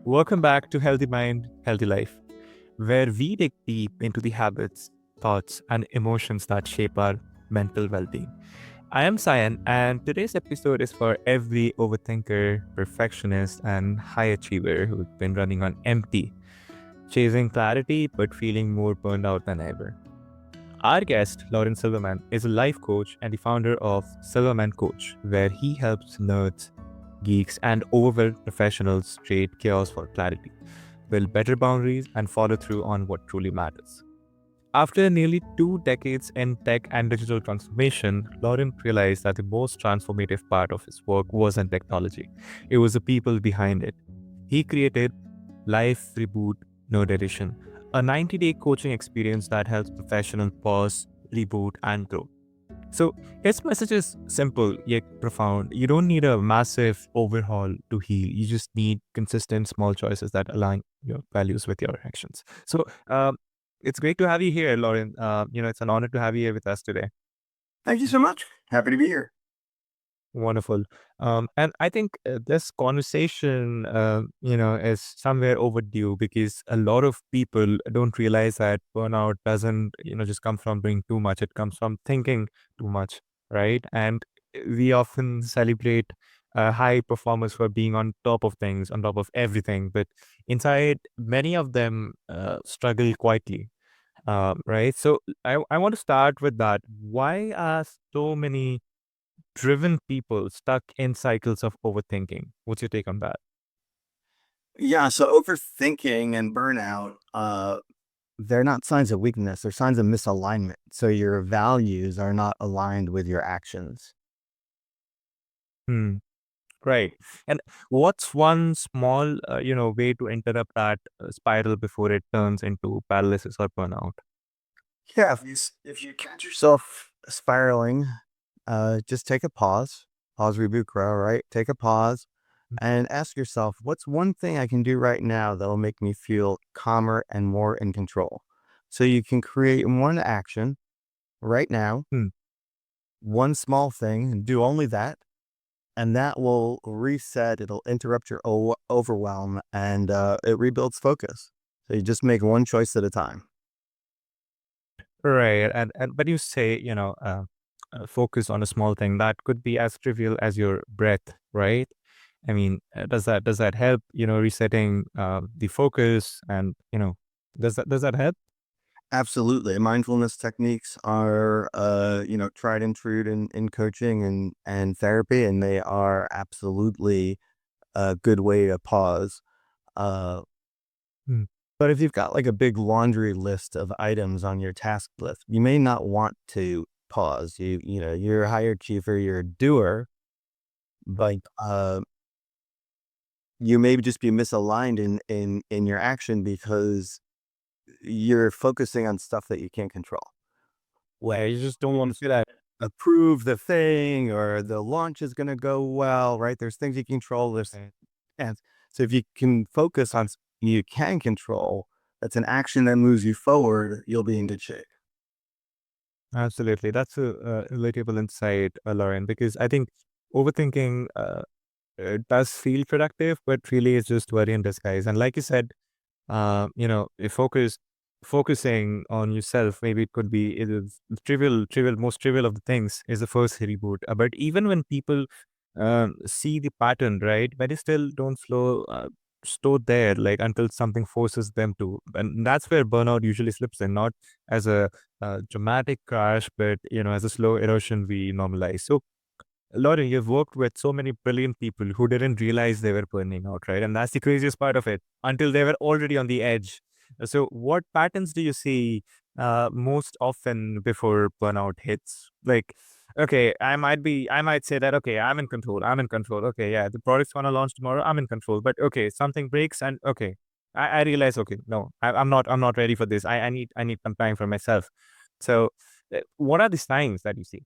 Welcome back to Healthy Mind, Healthy Life, where we dig deep into the habits, thoughts, and emotions that shape our mental well being. I am Sayan, and today's episode is for every overthinker, perfectionist, and high achiever who's been running on empty, chasing clarity but feeling more burned out than ever. Our guest, Loren Silverman, is a life coach and the founder of Silverman Coach, where he helps nerds, geeks, and overwhelmed professionals trade chaos for clarity, build better boundaries, and follow through on what truly matters. After nearly 2 decades in tech and digital transformation, Loren realized that the most transformative part of his work wasn't technology, it was the people behind it. He created Life Reboot Node Edition, a 90-day coaching experience that helps professionals pause, reboot, and grow. So his message is simple yet profound. You don't need a massive overhaul to heal. You just need consistent small choices that align your values with your actions. So it's great to have you here, Loren. It's an honor to have you here with us today. Thank you so much. Happy to be here. Wonderful. And I think this conversation, is somewhere overdue because a lot of people don't realize that burnout doesn't, just come from doing too much. It comes from thinking too much, right? And we often celebrate high performers for being on top of things, on top of everything. But inside, many of them struggle quietly, right? So I want to start with that. Why are so many driven people stuck in cycles of overthinking? What's your take on that? Yeah, so overthinking and burnout, they're not signs of weakness, they're signs of misalignment. So your values are not aligned with your actions. Hmm. Right. And what's one small, way to interrupt that spiral before it turns into paralysis or burnout? Yeah, if you catch yourself spiraling, just take a pause, reboot, grow, right? Take a pause and ask yourself, what's one thing I can do right now that'll make me feel calmer and more in control? So you can create one action right now, Hmm. one small thing, and do only that, and that will reset. It'll interrupt your overwhelm, and it rebuilds focus. So you just make one choice at a time. Right. And but you say, focus on a small thing that could be as trivial as your breath, right? I mean, does that help? Resetting the focus, and does that help? Absolutely, mindfulness techniques are tried and true in coaching and therapy, and they are absolutely a good way to pause. Uh, Hmm. but if you've got like a big laundry list of items on your task list, you may not want to pause. You're a higher achiever, you're a doer, but you may just be misaligned in your action because you're focusing on stuff that you can't control. Where you just don't want to see that approve the thing or the launch is going to go well, right? There's things you control. And so if you can focus on you can control, that's an action that moves you forward, you'll be in good shape. Absolutely. That's a relatable insight, Lauren, because I think overthinking it does feel productive, but really it's just worry in disguise. And like you said, if focusing on yourself, maybe it could be it is most trivial of the things is the first reboot. But even when people see the pattern, right, but they still don't slow there, like until something forces them to, and that's where burnout usually slips in, not as a dramatic crash, but as a slow erosion we normalize. So Lauren, you've worked with so many brilliant people who didn't realize they were burning out, right? And that's the craziest part of it until they were already on the edge. So, what patterns do you see most often before burnout hits? Like, okay, I might say that, okay, I'm in control. I'm in control. Okay, yeah, the product's going to launch tomorrow. I'm in control. But okay, something breaks and okay, I realize, okay, no, I'm not ready for this. I need some time for myself. So, what are the signs that you see?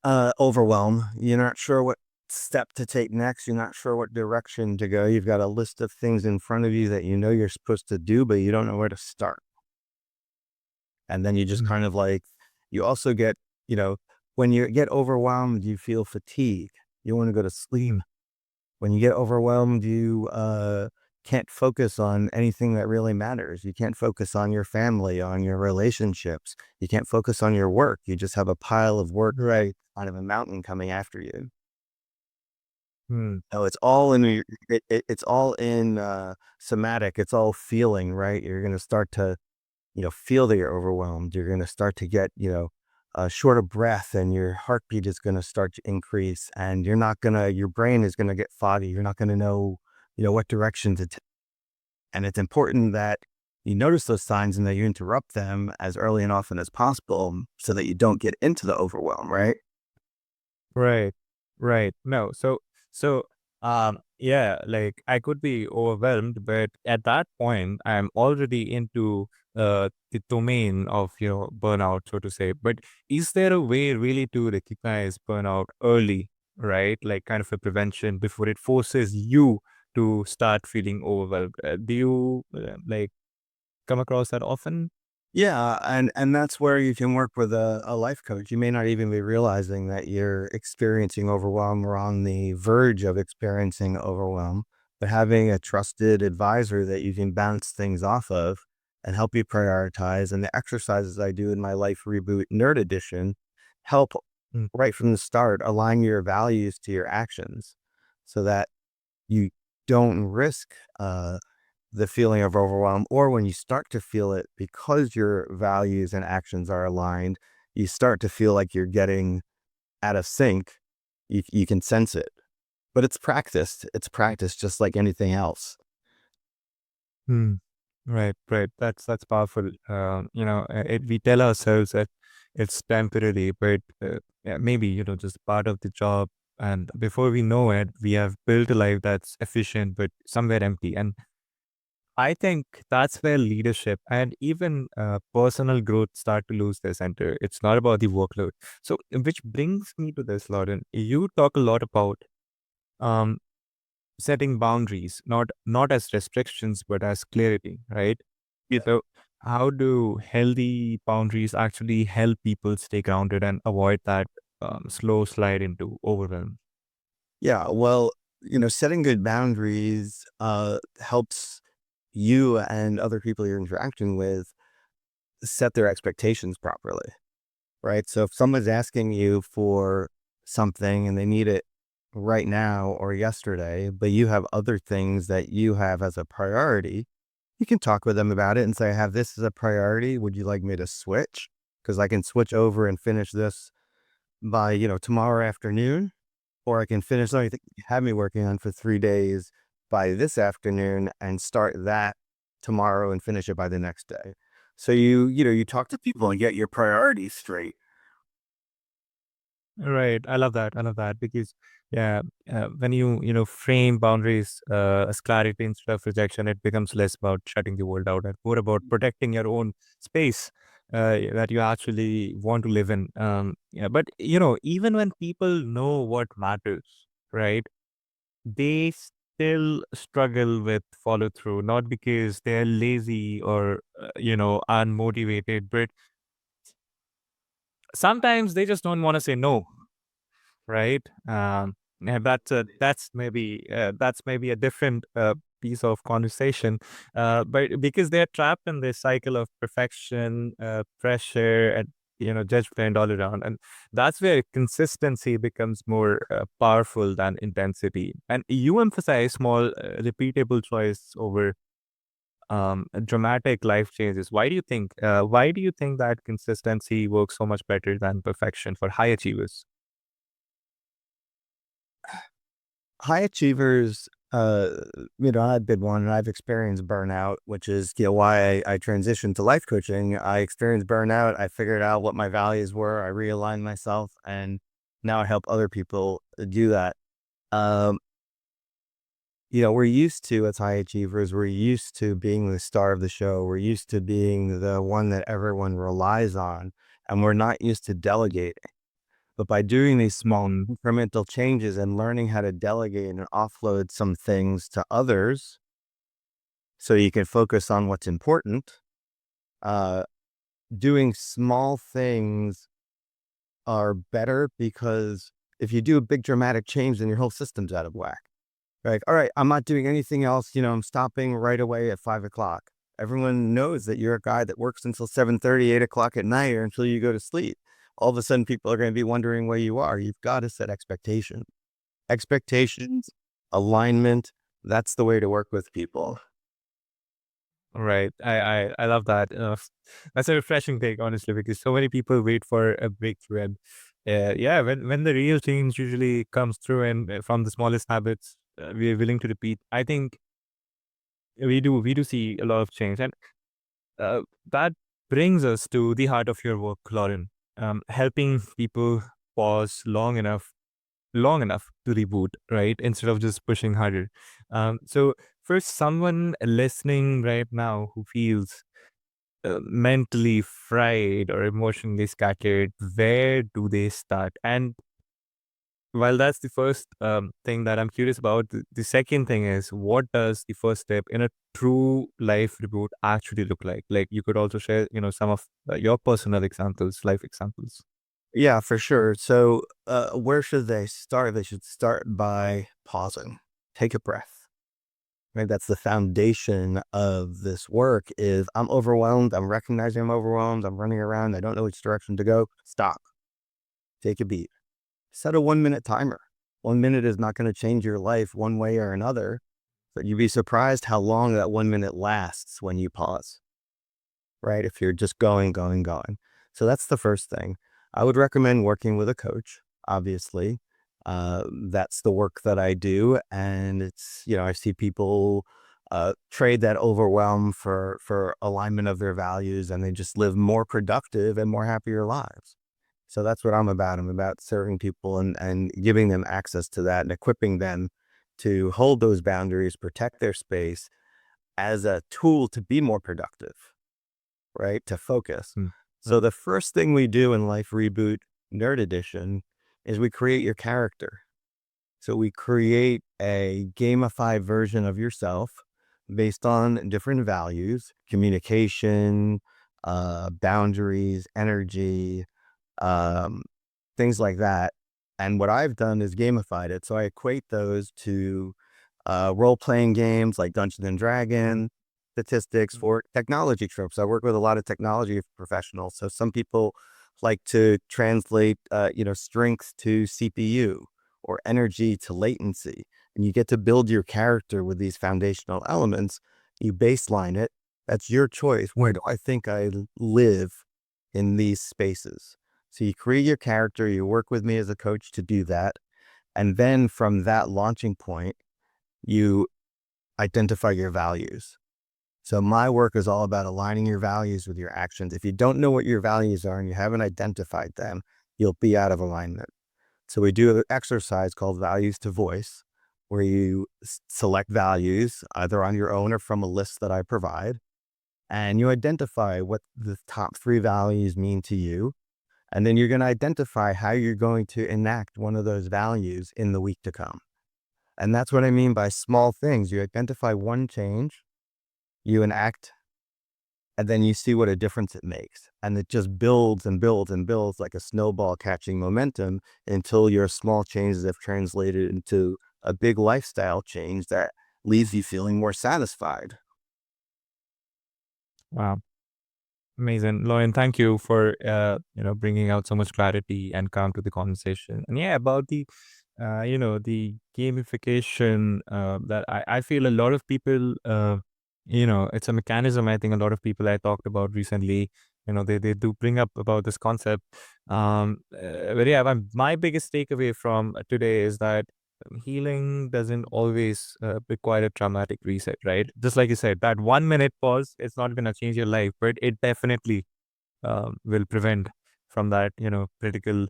Overwhelm. You're not sure what step to take next. You're not sure what direction to go. You've got a list of things in front of you that you know you're supposed to do, but you don't know where to start. And then you just kind of like, you also get, when you get overwhelmed, you feel fatigue. You want to go to sleep. When you get overwhelmed, you can't focus on anything that really matters. You can't focus on your family, on your relationships. You can't focus on your work. You just have a pile of work, Right. kind of a mountain coming after you. Hmm. So it's all in it's all in somatic. It's all feeling, right? You're going to start to, feel that you're overwhelmed. You're going to start to get, short of breath, and your heartbeat is going to start to increase, and your brain is going to get foggy. You're not going to know, what direction to take. And it's important that you notice those signs and that you interrupt them as early and often as possible so that you don't get into the overwhelm, right? Right. Right. No. Yeah, like I could be overwhelmed, but at that point, I'm already into the domain of, burnout, so to say. But is there a way really to recognize burnout early, right? Like kind of a prevention before it forces you to start feeling overwhelmed? Do you like come across that often? Yeah, and that's where you can work with a life coach. You may not even be realizing that you're experiencing overwhelm or on the verge of experiencing overwhelm, but having a trusted advisor that you can bounce things off of and help you prioritize. And the exercises I do in my Life Reboot Nerd Edition help Mm. right from the start align your values to your actions so that you don't risk the feeling of overwhelm, or when you start to feel it because your values and actions are aligned, you start to feel like you're getting out of sync. You can sense it, but it's practiced. It's practiced just like anything else. Hmm. Right, right. That's powerful. We tell ourselves that it's temporary, but yeah, maybe just part of the job. And before we know it, we have built a life that's efficient, but somewhere empty. And I think that's where leadership and even personal growth start to lose their center. It's not about the workload. So, which brings me to this, Lauren. You talk a lot about um, setting boundaries, not as restrictions, but as clarity, right? So, how do healthy boundaries actually help people stay grounded and avoid that slow slide into overwhelm? Yeah, well, setting good boundaries helps you and other people you're interacting with set their expectations properly, right? So if someone's asking you for something and they need it right now or yesterday, but you have other things that you have as a priority, you can talk with them about it and say, I have this as a priority. Would you like me to switch? Because I can switch over and finish this by, tomorrow afternoon, or I can finish something you had me working on for 3 days by this afternoon and start that tomorrow and finish it by the next day. So you talk to people and get your priorities straight. Right. I love that. I love that because, yeah, when you frame boundaries as clarity instead of rejection, it becomes less about shutting the world out and more about protecting your own space that you actually want to live in. Yeah, but even when people know what matters, right, they still struggle with follow through, not because they're lazy or unmotivated, but sometimes they just don't want to say no, right? And that's maybe a different piece of conversation, but because they're trapped in this cycle of perfection, pressure, and judgment all around, and that's where consistency becomes more powerful than intensity. And you emphasize small, repeatable choice over dramatic life changes. Why do you think? Why do you think that consistency works so much better than perfection for high achievers? High achievers, I've been one and I've experienced burnout, which is, why I transitioned to life coaching. I experienced burnout. I figured out what my values were. I realigned myself, and now I help other people do that. Um, we're used to, as high achievers, we're used to being the star of the show. We're used to being the one that everyone relies on, and we're not used to delegating. But by doing these small Mm, incremental changes and learning how to delegate and offload some things to others so you can focus on what's important, uh, doing small things are better, because if you do a big dramatic change, then your whole system's out of whack. Like, all right, I'm not doing anything else. I'm stopping right away at 5 o'clock. Everyone knows that you're a guy that works until 7:30, 8 o'clock at night or until you go to sleep. All of a sudden, people are going to be wondering where you are. You've got to set expectations. Expectations, alignment, that's the way to work with people. Right. I love that. That's a refreshing take, honestly, because so many people wait for a breakthrough. And yeah, when the real change usually comes through and from the smallest habits, we're willing to repeat. I think we do see a lot of change. And that brings us to the heart of your work, Lauren. Helping people pause long enough to reboot, right? Instead of just pushing harder. So for someone listening right now who feels mentally fried or emotionally scattered, where do they start? And while that's the first thing that I'm curious about, the second thing is, what does the first step in a true life reboot actually look like? Like, you could also share, some of your personal examples, life examples. Yeah, for sure. So, where should they start? They should start by pausing. Take a breath. Right? That's the foundation of this work is I'm overwhelmed. I'm recognizing I'm overwhelmed. I'm running around. I don't know which direction to go. Stop. Take a beat. Set a 1 minute timer. 1 minute is not going to change your life one way or another, but you'd be surprised how long that 1 minute lasts when you pause, right? If you're just going, going, going. So that's the first thing. I would recommend working with a coach, obviously. That's the work that I do. And I see people trade that overwhelm for alignment of their values, and they just live more productive and more happier lives. So that's what I'm about. I'm about serving people and giving them access to that and equipping them to hold those boundaries, protect their space as a tool to be more productive, right? To focus. Mm. So the first thing we do in Life Reboot Nerd Edition is we create your character. So we create a gamified version of yourself based on different values, communication, boundaries, energy, um, things like that. And what I've done is gamified it. So I equate those to role-playing games like Dungeons and Dragons, statistics for technology tropes. I work with a lot of technology professionals. So some people like to translate, strength to CPU or energy to latency. And you get to build your character with these foundational elements. You baseline it. That's your choice. Where do I think I live in these spaces? So you create your character. You work with me as a coach to do that. And then from that launching point, you identify your values. So my work is all about aligning your values with your actions. If you don't know what your values are and you haven't identified them, you'll be out of alignment. So we do an exercise called Values to Voice, where you select values either on your own or from a list that I provide, and you identify what the top 3 values mean to you. And then you're going to identify how you're going to enact one of those values in the week to come. And that's what I mean by small things. You identify one change, you enact, and then you see what a difference it makes. And it just builds and builds and builds like a snowball catching momentum until your small changes have translated into a big lifestyle change that leaves you feeling more satisfied. Wow. Amazing, Lauren. Thank you for bringing out so much clarity and calm to the conversation. And yeah, about the gamification that I feel a lot of people, it's a mechanism. I think a lot of people I talked about recently, they do bring up about this concept. But yeah, my biggest takeaway from today is that healing doesn't always require a traumatic reset, right? Just like you said, that 1 minute pause, it's not going to change your life, but it definitely will prevent from that, critical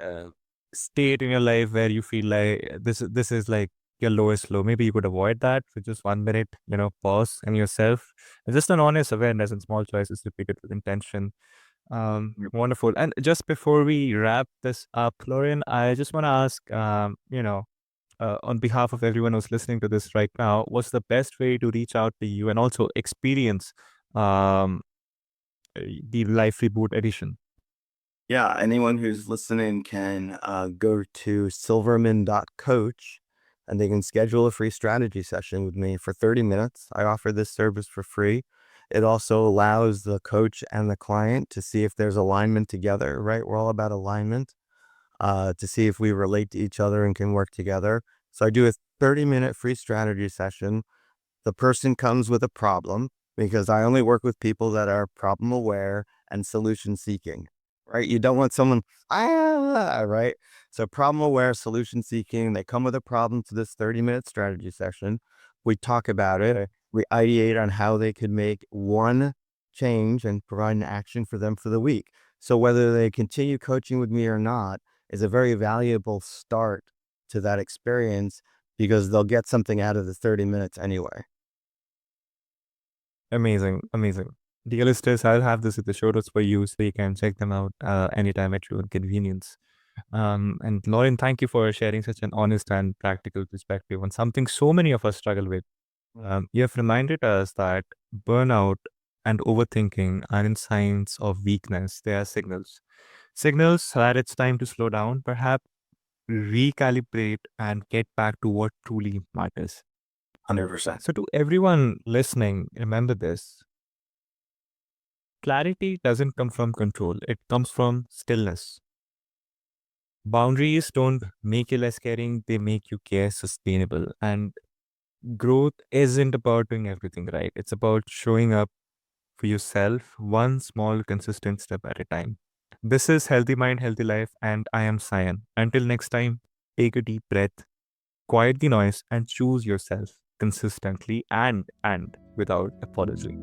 uh, state in your life where you feel like this is like your lowest low. Maybe you could avoid that with just 1 minute, pause in yourself. And just an honest awareness and small choices repeated with intention. Yep. Wonderful. And just before we wrap this up, Lauren, I just want to ask, on behalf of everyone who's listening to this right now, what's the best way to reach out to you and also experience um, the Life Reboot edition? Yeah, anyone who's listening can go to silverman.coach. and they can schedule a free strategy session with me for 30 minutes. I offer this service for free. It also allows the coach and the client to see if there's alignment together, right? We're all about alignment, to see if we relate to each other and can work together. So I do a 30-minute free strategy session. The person comes with a problem because I only work with people that are problem aware and solution seeking, right? You don't want someone, right? So problem aware, solution seeking, they come with a problem to this 30-minute strategy session. We talk about it. We ideate on how they could make one change and provide an action for them for the week. So whether they continue coaching with me or not is a very valuable start to that experience because they'll get something out of the 30 minutes anyway. Amazing, amazing. Dear listeners, I'll have this in the show notes for you so you can check them out anytime at your convenience. And Loren, thank you for sharing such an honest and practical perspective on something so many of us struggle with. You have reminded us that burnout and overthinking aren't signs of weakness, they are signals. Signals that it's time to slow down, perhaps recalibrate, and get back to what truly matters. 100%. So, to everyone listening, remember this: clarity doesn't come from control, it comes from stillness. Boundaries don't make you less caring, they make you care sustainable. And growth isn't about doing everything right, it's about showing up for yourself one small, consistent step at a time. This is Healthy Mind, Healthy Life, and I am Sayan. Until next time, take a deep breath, quiet the noise, and choose yourself consistently and without apology.